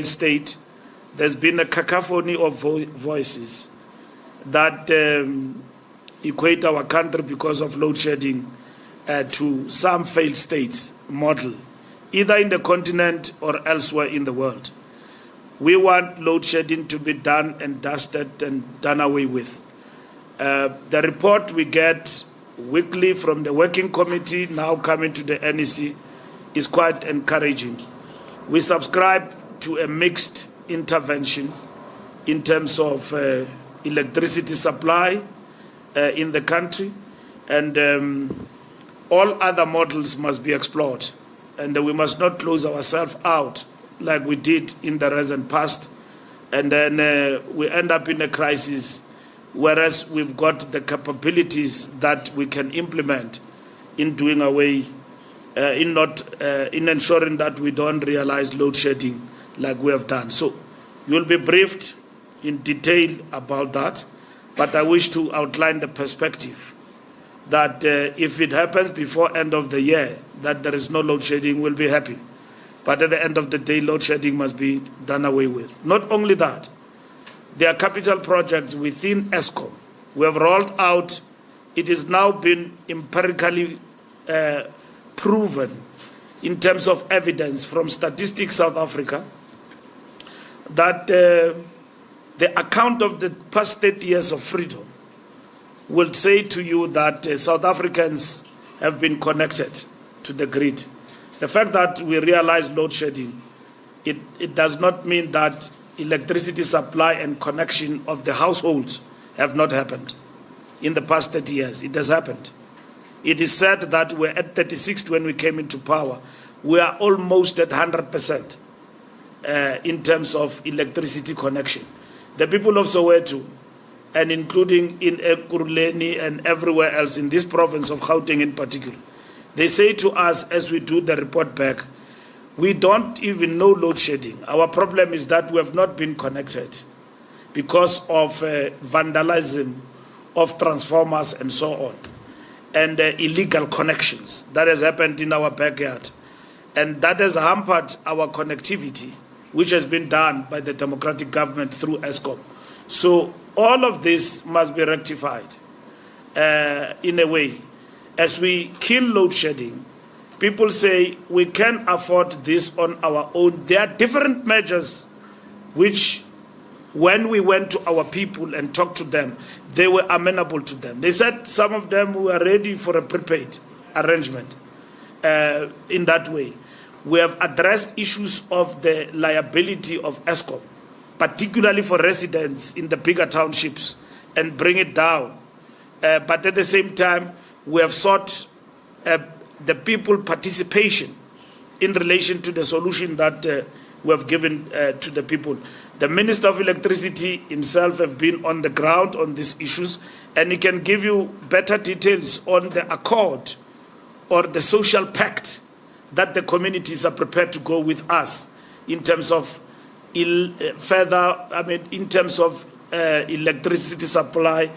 state, there's been a cacophony of voices that equate our country because of load shedding to some failed states model, either in the continent or elsewhere in the world. We want load shedding to be done and dusted and done away with. The report we get weekly from the working committee, now coming to the NEC, is quite encouraging. We subscribe to a mixed intervention in terms of electricity supply in the country, and all other models must be explored, and we must not close ourselves out like we did in the recent past, and then we end up in a crisis, whereas we've got the capabilities that we can implement in doing away, in ensuring that we don't realize load shedding like we have done. So you'll be briefed in detail about that, but I wish to outline the perspective that if it happens before end of the year that there is no load shedding, we'll be happy. But at the end of the day, load shedding must be done away with. Not only that, there are capital projects within ESCOM we have rolled out. It is now been empirically proven in terms of evidence from Statistics South Africa that the account of the past 30 years of freedom will say to you that South Africans have been connected to the grid. The fact that we realize load shedding, it does not mean that electricity supply and connection of the households have not happened. In the past 30 years, it has happened. It is said that we're at 36 when we came into power. We are almost at 100% in terms of electricity connection. The people of Soweto, and including in Ekurhuleni and everywhere else in this province of Gauteng in particular, they say to us as we do the report back, we don't even know load shedding. Our problem is that we have not been connected because of vandalism of transformers and so on, and illegal connections that has happened in our backyard. And that has hampered our connectivity, which has been done by the democratic government through ESCOM. So all of this must be rectified in a way. As we kill load shedding, people say we can afford this on our own. There are different measures which, when we went to our people and talked to them, they were amenable to them. They said some of them were ready for a prepaid arrangement in that way. We have addressed issues of the liability of ESCOM, particularly for residents in the bigger townships, and bring it down. But at the same time, we have sought the people participation in relation to the solution that we have given to the people. The Minister of Electricity himself have been on the ground on these issues, and he can give you better details on the accord or the social pact that the communities are prepared to go with us in terms of in terms of electricity supply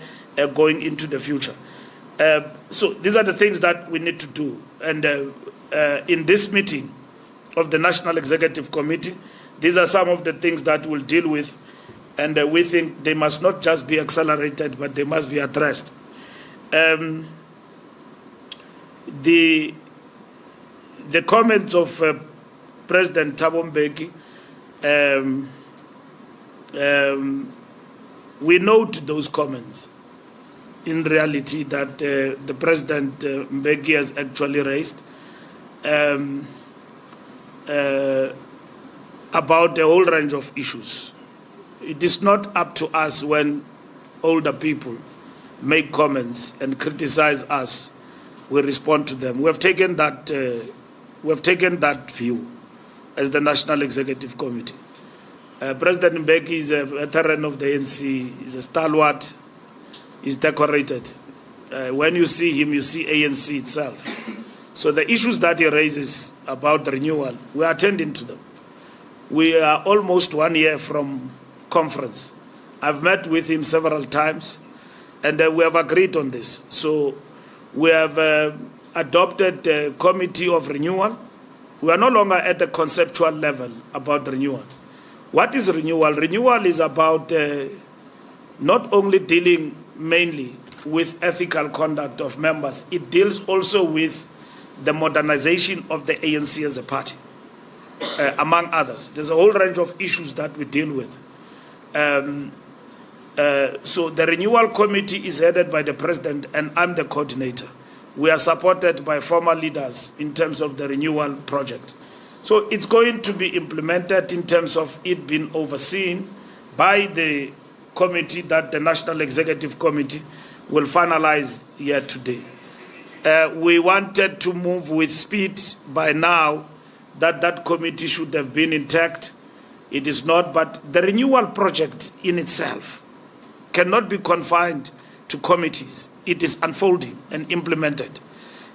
going into the future. So these are the things that we need to do. And in this meeting of the National Executive Committee, these are some of the things that we'll deal with, and we think they must not just be accelerated, but they must be addressed. The comments of President Thabo Mbeki, we note those comments in reality that the President Mbeki has actually raised about a whole range of issues. It is not up to us when older people make comments and criticize us, we respond to them. We have taken that view as the National Executive Committee. President Mbeki is a veteran of the ANC, he's a stalwart, he's decorated. When you see him, you see ANC itself. So the issues that he raises about the renewal, we are attending to them. We are almost 1 year from conference. I've met with him several times, and we have agreed on this. So we have adopted a committee of renewal. We are no longer at the conceptual level about renewal. What is renewal? Renewal is about not only dealing mainly with ethical conduct of members, it deals also with the modernization of the ANC as a party, among others. There's a whole range of issues that we deal with. So the renewal committee is headed by the president and I'm the coordinator. We are supported by former leaders in terms of the renewal project. So it's going to be implemented in terms of it being overseen by the committee that the National Executive Committee will finalize here today. We wanted to move with speed by now, that committee should have been intact. It is not, but the renewal project in itself cannot be confined to committees. It is unfolding and implemented.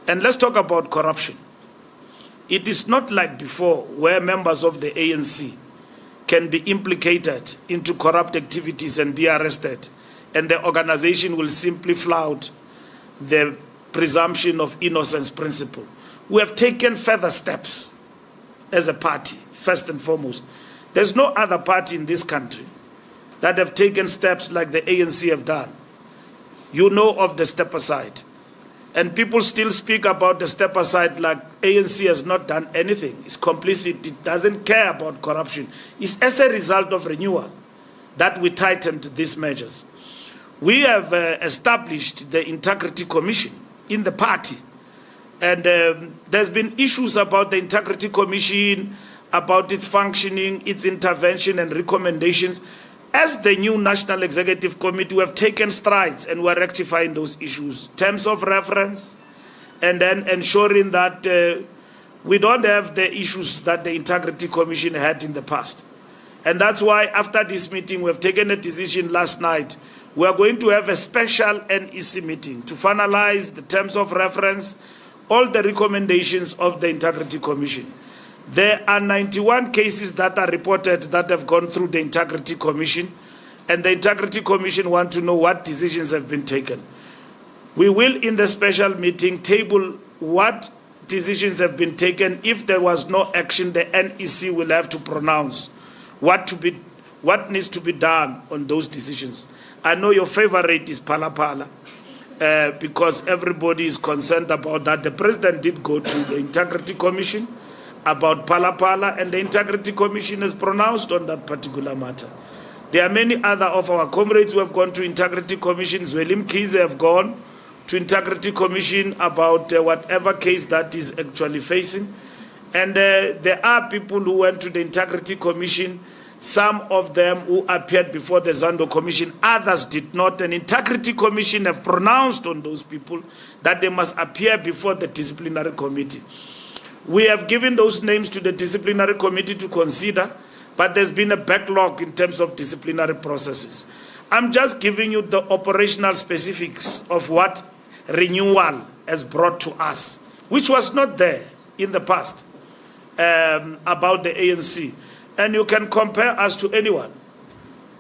And let's talk about corruption. It is not like before where members of the ANC can be implicated into corrupt activities and be arrested, and the organization will simply flout the presumption of innocence principle. We have taken further steps as a party, first and foremost. There's no other party in this country that have taken steps like the ANC have done. You know of the step aside. And people still speak about the step aside like ANC has not done anything. It's complicit. It doesn't care about corruption. It's as a result of renewal that we tightened these measures. We have established the Integrity Commission in the party. And there's been issues about the Integrity Commission, about its functioning, its intervention and recommendations. As the new National Executive Committee, we have taken strides and we're rectifying those issues. Terms of reference, and then ensuring that we don't have the issues that the Integrity Commission had in the past. And that's why after this meeting, we have taken a decision last night. We are going to have a special NEC meeting to finalize the terms of reference, all the recommendations of the Integrity Commission. There are 91 cases that are reported that have gone through the Integrity Commission, and the Integrity Commission want to know what decisions have been taken. We will, in the special meeting, table what decisions have been taken. If there was no action, the NEC will have to pronounce what needs to be done on those decisions. I know your favorite is Phala Phala, because everybody is concerned about that. The president did go to the Integrity Commission about Phala Phala, and the Integrity Commission has pronounced on that particular matter. There are many other of our comrades who have gone to Integrity Commission. Zwelim Kize have gone to Integrity Commission about whatever case that is actually facing. And there are people who went to the Integrity Commission, some of them who appeared before the Zondo Commission, others did not. And Integrity Commission have pronounced on those people that they must appear before the Disciplinary Committee. We have given those names to the Disciplinary Committee to consider, but there's been a backlog in terms of disciplinary processes. I'm just giving you the operational specifics of what renewal has brought to us, which was not there in the past, about the ANC. And you can compare us to anyone.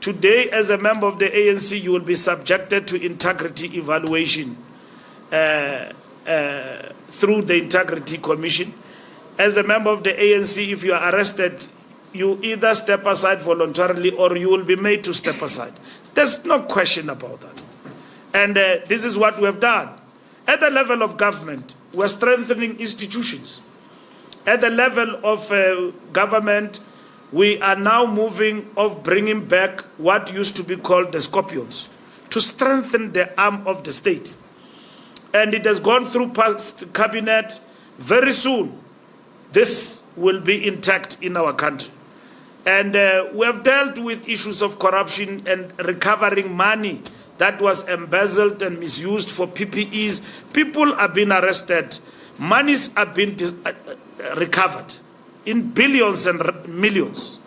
Today, as a member of the ANC, you will be subjected to integrity evaluation through the Integrity Commission. As a member of the ANC, if you are arrested, you either step aside voluntarily or you will be made to step aside. There's no question about that. And this is what we have done. At the level of government, we're strengthening institutions. At the level of government, we are now moving of bringing back what used to be called the scorpions to strengthen the arm of the state. And it has gone through past cabinet. Very soon, this will be intact in our country. And we have dealt with issues of corruption and recovering money that was embezzled and misused for PPEs. People have been arrested. Monies have been recovered in billions and millions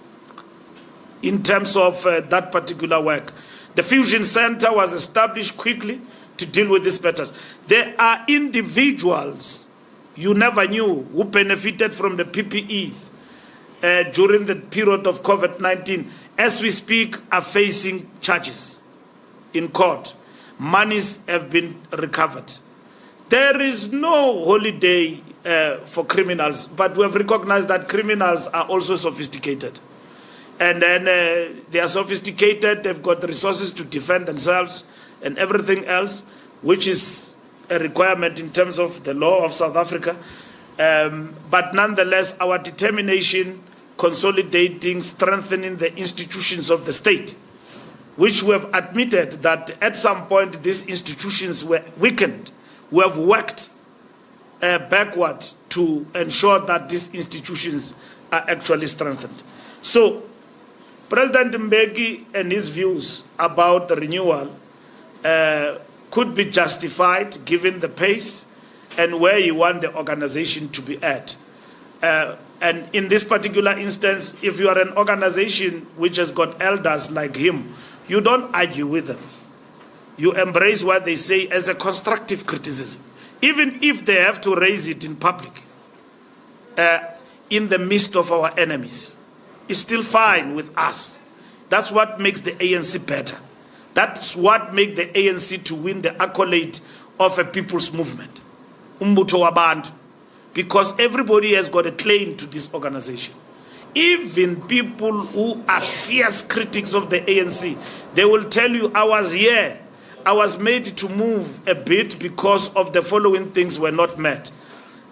in terms of that particular work. The Fusion Center was established quickly to deal with these matters. There are individuals you never knew who benefited from the PPEs during the period of COVID-19. As we speak, are facing charges in court. Monies have been recovered. There is no holiday for criminals, but we have recognized that criminals are also sophisticated. And then they are sophisticated, they've got the resources to defend themselves and everything else, which is a requirement in terms of the law of South Africa. But nonetheless, our determination, consolidating, strengthening the institutions of the state, which we have admitted that at some point these institutions were weakened. We have worked backward to ensure that these institutions are actually strengthened. So, President Mbeki and his views about the renewal could be justified given the pace and where he wants the organization to be at. And in this particular instance, if you are an organization which has got elders like him, you don't argue with them. You embrace what they say as a constructive criticism, even if they have to raise it in public, in the midst of our enemies. It's still fine with us. That's what makes the ANC better. That's what makes the ANC to win the accolade of a people's movement. Umbuto wabantu. Because everybody has got a claim to this organization. Even people who are fierce critics of the ANC, they will tell you, I was here. I was made to move a bit because of the following things were not met.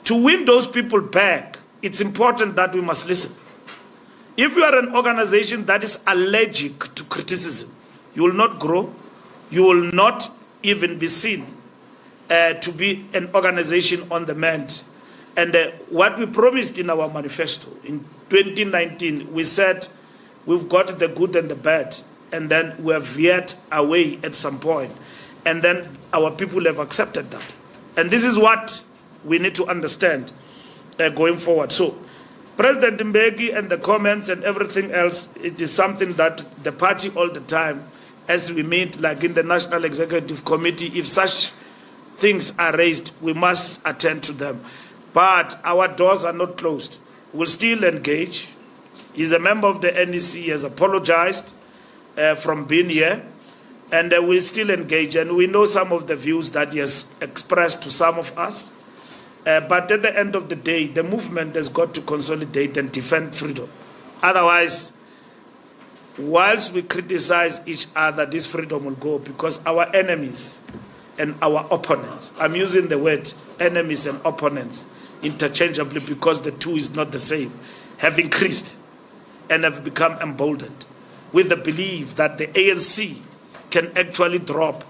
To win those people back, it's important that we must listen. If you are an organization that is allergic to criticism, you will not grow. You will not even be seen to be an organization on the mend. And what we promised in our manifesto in 2019, we said we've got the good and the bad, and then we have veered away at some point. And then our people have accepted that. And this is what we need to understand going forward. So, President Mbeki and the comments and everything else, it is something that the party all the time, as we meet, like in the National Executive Committee, if such things are raised, we must attend to them. But our doors are not closed. We'll still engage. He's a member of the NEC. He has apologized from being here. And we'll still engage. And we know some of the views that he has expressed to some of us. But at the end of the day, the movement has got to consolidate and defend freedom. Otherwise, whilst we criticize each other, this freedom will go, because our enemies and our opponents, I'm using the word enemies and opponents interchangeably because the two is not the same, have increased and have become emboldened with the belief that the ANC can actually drop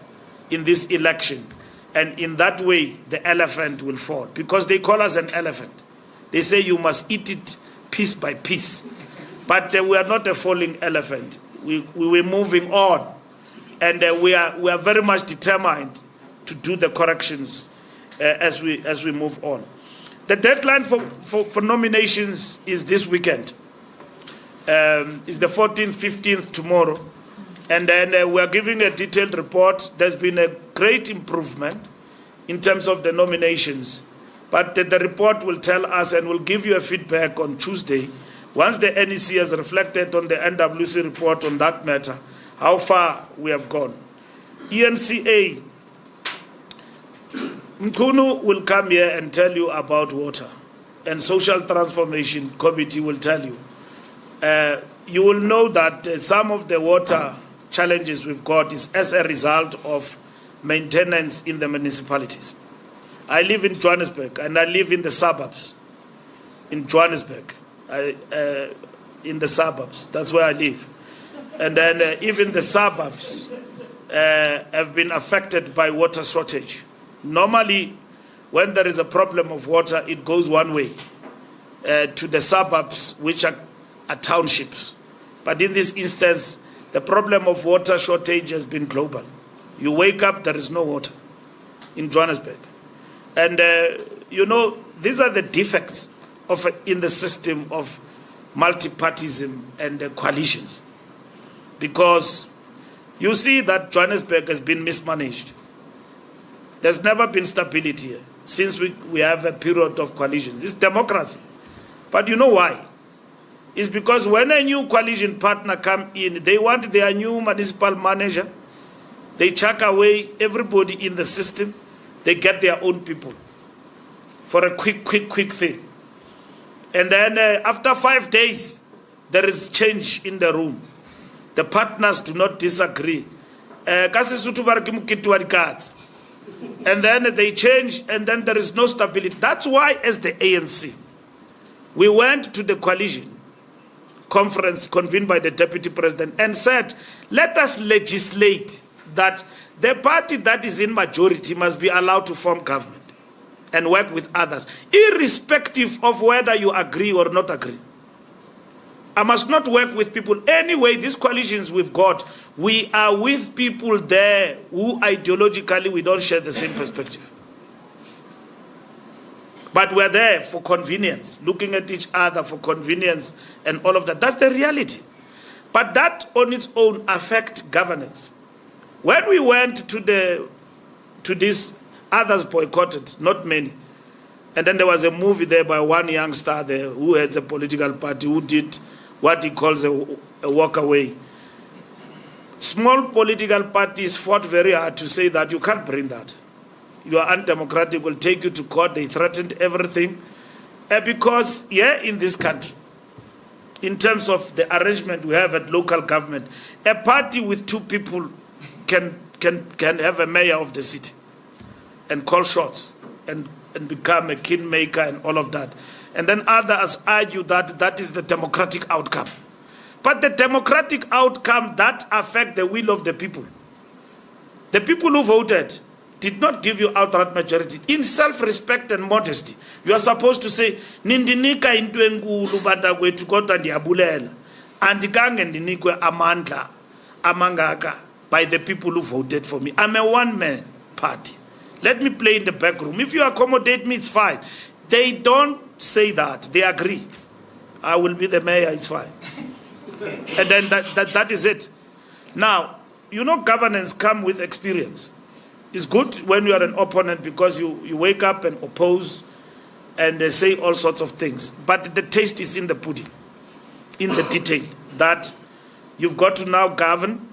in this election. And in that way, the elephant will fall, because they call us an elephant. They say you must eat it piece by piece. But we are not a falling elephant. We were moving on. And we are very much determined to do the corrections as we move on. The deadline for nominations is this weekend. It's the 14th, 15th tomorrow. And then we are giving a detailed report. There's been a great improvement in terms of the nominations. But the report will tell us, and will give you a feedback on Tuesday, once the NEC has reflected on the NWC report on that matter, how far we have gone. ENCA, Mkunu will come here and tell you about water, and Social Transformation Committee will tell you. You will know that some of the water challenges we've got is as a result of maintenance in the municipalities. I live in Johannesburg, and I live in the suburbs. In Johannesburg, in the suburbs, that's where I live. And then even the suburbs have been affected by water shortage. Normally, when there is a problem of water, it goes one way to the suburbs, which are townships. But in this instance, the problem of water shortage has been global. You wake up, there is no water in Johannesburg. And, you know, these are the defects in the system of multipartyism and coalitions. Because you see that Johannesburg has been mismanaged. There's never been stability here since we have a period of coalitions. It's democracy. But you know why? It's because when a new coalition partner come in, they want their new municipal manager. They chuck away everybody in the system. They get their own people for a quick thing. And then after 5 days, there is change in the room. The partners do not disagree. And then they change, and then there is no stability. That's why, as the ANC, we went to the coalition conference convened by the deputy president and said, let us legislate that the party that is in majority must be allowed to form government and work with others, irrespective of whether you agree or not agree. I must not work with people. Anyway, these coalitions we've got, we are with people there who ideologically we don't share the same perspective. But we're there for convenience, looking at each other for convenience and all of that. That's the reality. But that on its own affects governance. When we went to this, others boycotted, not many. And then there was a movie there by one youngster there who heads a political party who did what he calls a walk away. Small political parties fought very hard to say that you can't bring that. You are undemocratic, will take you to court. They threatened everything. Because here in this country, in terms of the arrangement we have at local government, a party with two people can have a mayor of the city and call shots and become a kingmaker and all of that. And then others argue that that is the democratic outcome. But the democratic outcome that affects the will of the people. The people who voted did not give you outright majority. In self-respect and modesty, you are supposed to say, Nindinika into enkulu bantakwethu kodwa ndiyabulela. Andikange ndinikwe amandla amangaka by the people who voted for me. I'm a one-man party. Let me play in the back room. If you accommodate me, it's fine. They don't say that. They agree. I will be the mayor, it's fine. And then that is it. Now, you know, governance comes with experience. It's good when you are an opponent because you wake up and oppose and they say all sorts of things. But the taste is in the pudding, in the detail, that you've got to now govern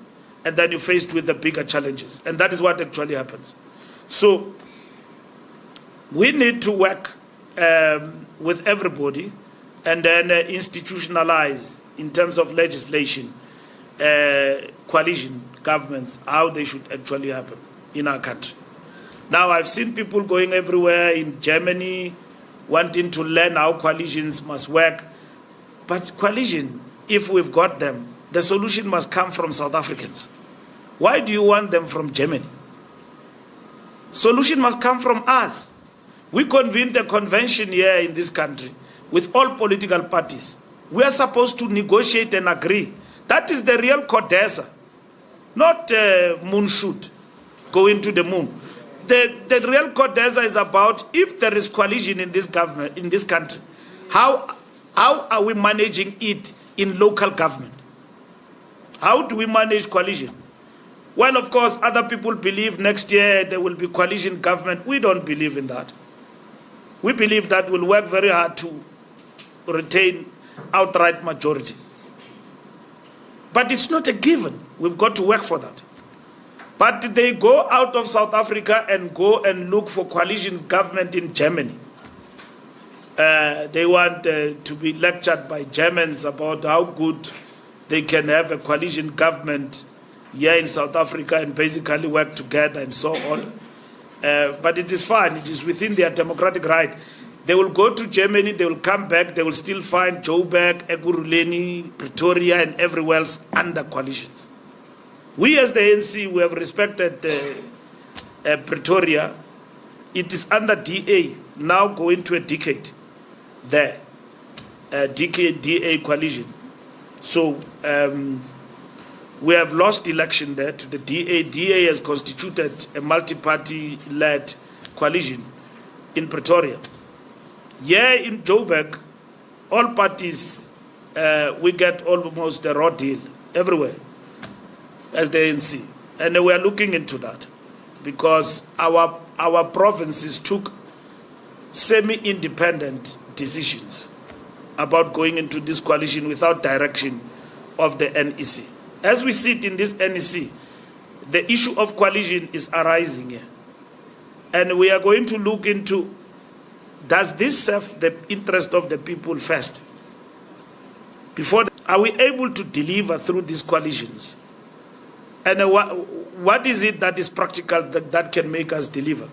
and then you're faced with the bigger challenges. And that is what actually happens. So we need to work with everybody and then institutionalize in terms of legislation, coalition governments, how they should actually happen in our country. Now, I've seen people going everywhere in Germany, wanting to learn how coalitions must work. But coalition, if we've got them, the solution must come from South Africans. Why do you want them from Germany? Solution must come from us. We convened a convention here in this country with all political parties. We are supposed to negotiate and agree. That is the real CODESA, not moonshoot, going to the moon. The real CODESA is about if there is coalition in this government, in this country, how are we managing it in local government? How do we manage coalition? Well, of course, other people believe next year there will be coalition government. We don't believe in that. We believe that we'll work very hard to retain outright majority. But it's not a given. We've got to work for that. But they go out of South Africa and go and look for coalition government in Germany. They want to be lectured by Germans about how good they can have a coalition government here in South Africa and basically work together and so on. But it is fine. It is within their democratic right. They will go to Germany, they will come back, they will still find Joburg, Ekurhuleni, Pretoria, and everywhere else under coalitions. We as the ANC, we have respected Pretoria. It is under DA, now going to a decade there, DA coalition. So we have lost election there to the DA. DA has constituted a multi-party-led coalition in Pretoria. Here in Joburg, all parties, we get almost a raw deal everywhere as the ANC. And we are looking into that because our provinces took semi-independent decisions about going into this coalition without direction of the NEC. As we sit in this NEC, the issue of coalition is arising here. And we are going to look into, does this serve the interest of the people first? Before Are we able to deliver through these coalitions? And what is it that is practical that can make us deliver?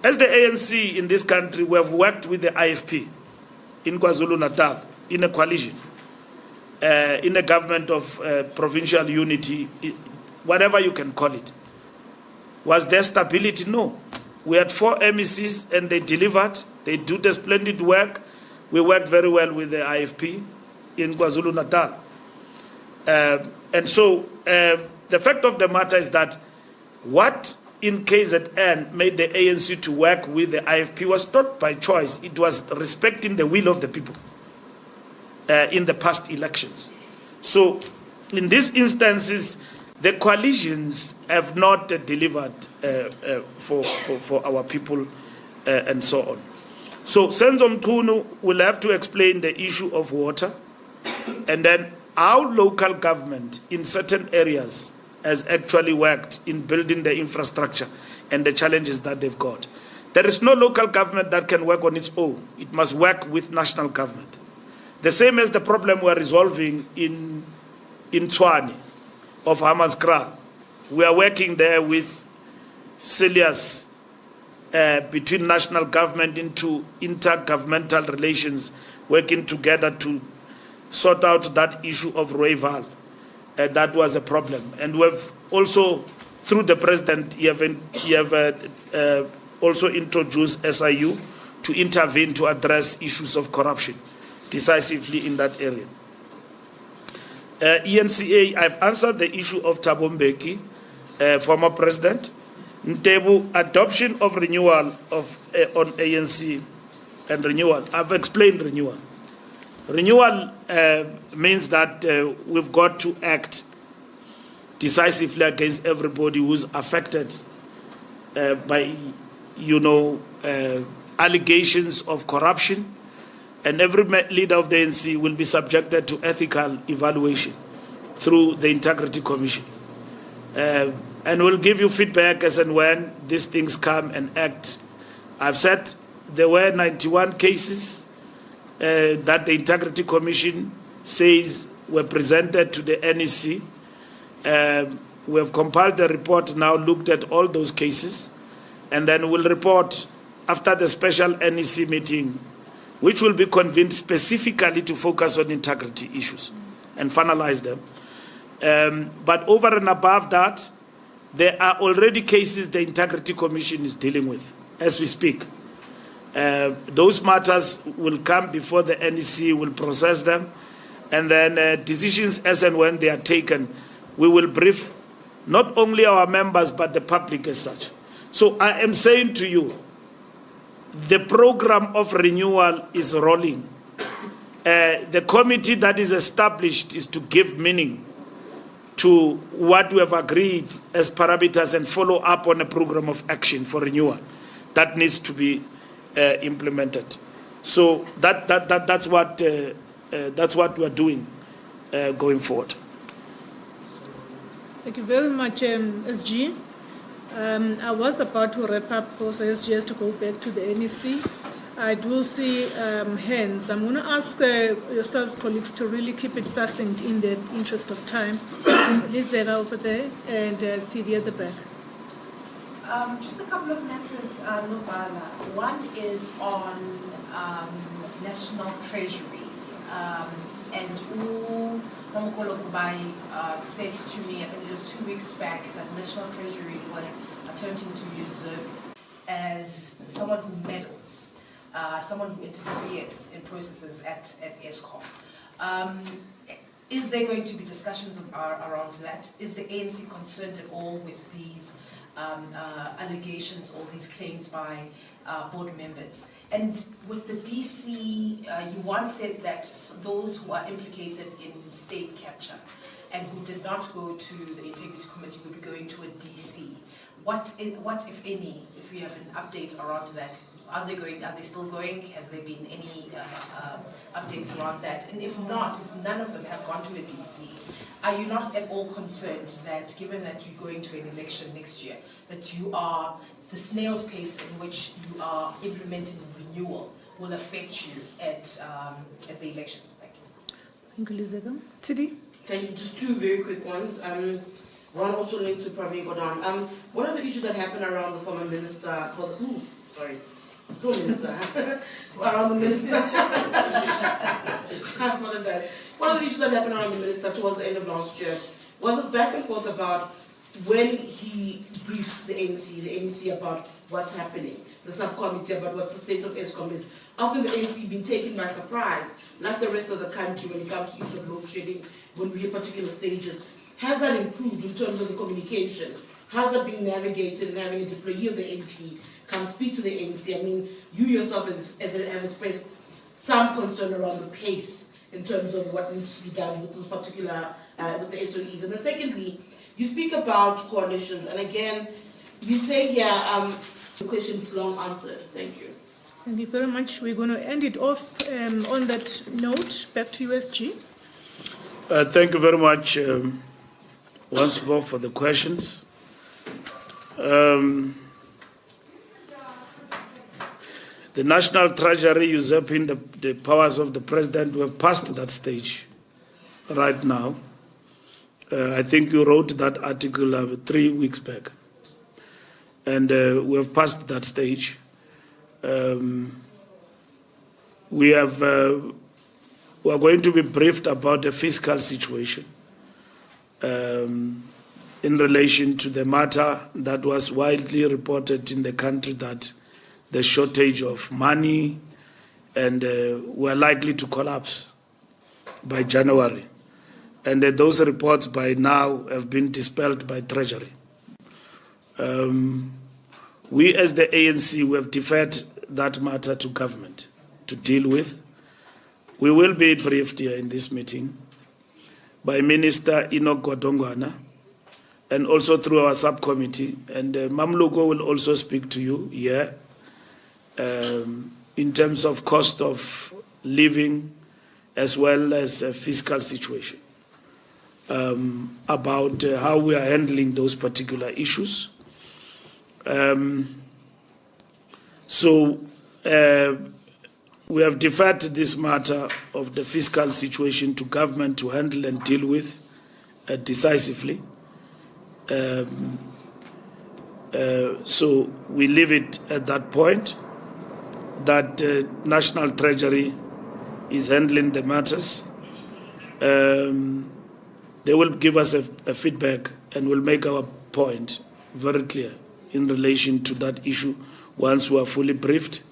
As the ANC in this country, we have worked with the IFP in KwaZulu-Natal in a coalition, in a government of provincial unity, whatever you can call it. Was there stability? No. We had 4 MECs and they delivered. They do the splendid work. We worked very well with the IFP in KwaZulu-Natal. And so the fact of the matter is that what in KZN made the ANC to work with the IFP was not by choice. It was respecting the will of the people in the past elections. So in these instances, the coalitions have not delivered for our people and so on. So Senzo Mchunu will have to explain the issue of water and then how local government in certain areas has actually worked in building the infrastructure and the challenges that they've got. There is no local government that can work on its own. It must work with national government. The same as the problem we're resolving in Tshwane of Hammanskraal. We are working there with Celius between national government into intergovernmental relations, working together to sort out that issue of Rooival. That was a problem. And we've also, through the president, you have also introduced SIU to intervene to address issues of corruption decisively in that area. ENCA, I've answered the issue of Thabo Mbeki, former president. Ntebu, adoption of renewal of on ANC and renewal. I've explained renewal. Renewal means that we've got to act decisively against everybody who's affected by, allegations of corruption, and every leader of the ANC will be subjected to ethical evaluation through the Integrity Commission. And we'll give you feedback as and when these things come and act. I've said there were 91 cases that the Integrity Commission says were presented to the NEC. We have compiled a report now, looked at all those cases, and then we'll report after the special NEC meeting, which will be convened specifically to focus on integrity issues and finalize them. But over and above that, there are already cases the Integrity Commission is dealing with as we speak. Those matters will come before the NEC will process them, and then decisions as and when they are taken, we will brief not only our members but the public as such. So I am saying to you, the program of renewal is rolling. The committee that is established is to give meaning to what we have agreed as parameters and follow up on a program of action for renewal that needs to be implemented. So that's what we're doing going forward. Thank you very much, SG. I was about to wrap up also SGS to go back to the NEC. I do see hands. I'm going to ask yourselves, colleagues, to really keep it succinct in the interest of time. Lizelle over there and CD at the back. Just a couple of matters, Mbalula. One is on National Treasury. And Nomokolo Kubai said to me, I think it was 2 weeks back, that National Treasury was attempting to usurp as someone who meddles, someone who interferes in processes at ESCOM. Is there going to be discussions around that? Is the ANC concerned at all with these allegations or these claims by board members? And with the DC, you once said that those who are implicated in state capture and who did not go to the Integrity Committee would be going to a DC. What, if any, if we have an update around that? Are they still going? Has there been any updates around that? And if not, if none of them have gone to a DC, are you not at all concerned that, given that you're going to an election next year, that you are, the snail's pace in which you are implementing renewal will affect you at the elections? Thank you. Tidi? Thank you. Just two very quick ones. One also linked to Praveen Gordon. One of the issues that happened around the former minister for the still minister around the minister. I apologize. One of the issues that happened around the minister towards the end of last year was this back and forth about when he briefs the ANC about what's happening, the subcommittee about what the state of ESCOM is. Often the ANC been taken by surprise, like the rest of the country when it comes to issue of load shedding, when we hit particular stages. Has that improved in terms of the communication? How's that being navigated and having a deployee of the ANC come speak to the ANC? I mean, you yourself have expressed some concern around the pace in terms of what needs to be done with those particular, with the SOEs. And then secondly, you speak about coalitions, and again, you say here, the question is long answered. Thank you. Thank you very much. We're going to end it off on that note. Back to you, SG. Thank you very much once more for the questions. The National Treasury usurping the powers of the President, we have passed that stage right now. I think you wrote that article 3 weeks back. And we have passed that stage. We are going to be briefed about the fiscal situation in relation to the matter that was widely reported in the country, that the shortage of money, and we're likely to collapse by January. And those reports by now have been dispelled by Treasury. We as the ANC, we have deferred that matter to government to deal with. We will be briefed here in this meeting by Minister Enoch Godongwana, and also through our subcommittee. And Mamluko will also speak to you here in terms of cost of living as well as fiscal situation, about how we are handling those particular issues. We have deferred this matter of the fiscal situation to government to handle and deal with decisively. So we leave it at that point, that National Treasury is handling the matters. They will give us a feedback and will make our point very clear in relation to that issue once we are fully briefed.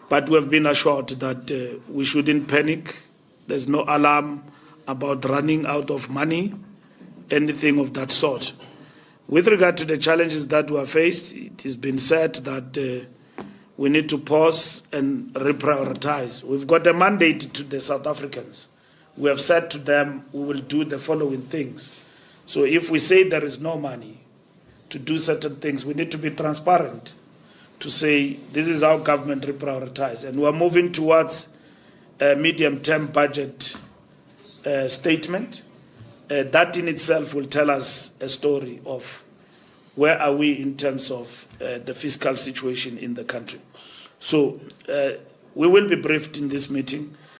But we have been assured that we shouldn't panic. There's no alarm about running out of money, anything of that sort. With regard to the challenges that we are faced, it has been said that we need to pause and reprioritize. We've got a mandate to the South Africans. We have said to them we will do the following things. So if we say there is no money to do certain things, we need to be transparent to say this is how government reprioritize. And we're moving towards a medium-term budget statement. That in itself will tell us a story of where are we in terms of the fiscal situation in the country. So we will be briefed in this meeting.